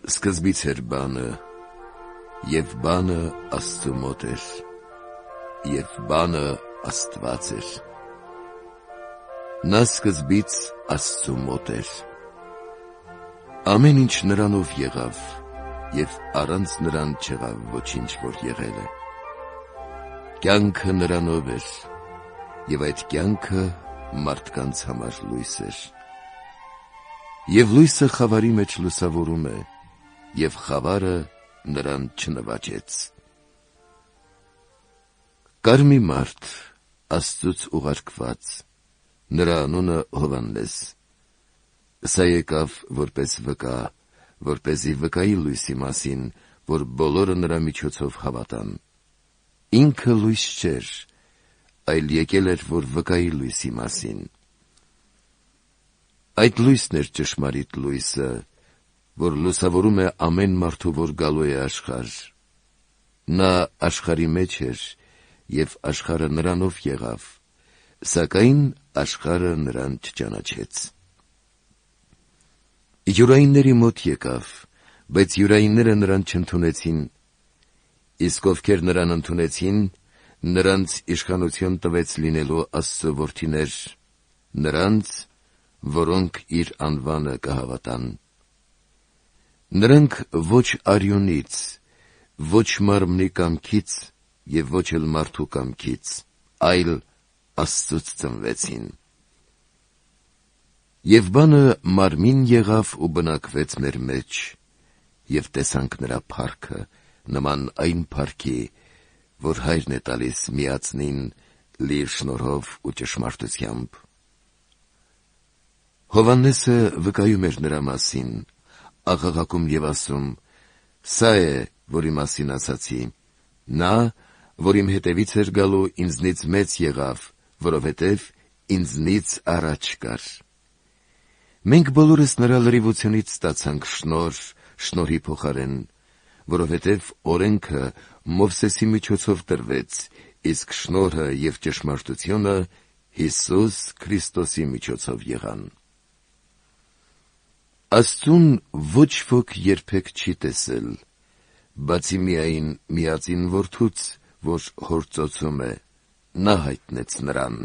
Սկզբից էր բանը, և բանը Աստծու մոտ էր, և բանը Աստված էր։ Նա սկզբից Աստծու մոտ էր։ Ամեն ինչ նրանով եղավ, և առանց նրան չեղավ ոչինչ, որ եղել է։ Կյանքը նրանով էր, և այդ կյանքը մարդկանց համար լույս էր։ Եվ լույսը խավարի մեջ լուսավորում է, և խավարը նրան չնվաճեց։ Կար մի մարդ, Աստծուց ուղարկված, նրա անունը Հովհաննես։ Սա եկավ որպես վկա, որպեսզի վկայի լույսի մասին, որ բոլորը նրա միջոցով հավատան։ Ինքը լույս չէր, այլ եկել էր, որ վկայի լույսի մասին։ Այդ լույսն էր ճշմարիտ լույսը, որ լուսավորում է ամեն մարդու, որ գալու է աշխարհ։ Նա աշխարհի մեջ էր, և աշխարհը նրանով եղավ, սակայն աշխարհը նրան չճանաչեց։ Յուրայինների մոտ եկավ, բայց յուրայինները նրան չընդունեցին, իսկ ովքեր նրան ընդունեցին, նրանց իշխանություն տվեց լինելու Աստծու որդիներ, նրանց, որոնք իր անվանը կհավատան։ Նրանք ոչ արյունից, ոչ մարմնի կամքից և ոչ էլ մարդու կամքից, այլ Աստծուց ծնվեցին։ Եվ բանը մարմին եղավ ու բնակվեց մեր մեջ, և տեսանք նրա փառքը, նման այն փառքի, որ Հայրն է տալիս միածնին լի շնորհով ու ճշմարտությամբ։ Հովհաննեսը վկայում էր նրա մասին, աղաղակում և ասում. «Սա է, որի մասին ասացի. նա, որ իմ հետևից էր գալու, ինձնից մեծ եղավ, որովհետև ինձնից առաջ կար»։ Մենք բոլորս նրա լրիվությունից ստացանք շնորհ շնորհի փոխարեն, որովհետև օրենքը Մովսեսի միջոցով տրվեց, իսկ շնորհը և ճշմարտությունը Հիսուս Քրիստոսի միջոցով եղան։ Աստծուն ոչ ոք երբեք չի տեսել, բացի միայն միածին Որդուց, որ հոր ծոցում է, նա հայտնեց նրան։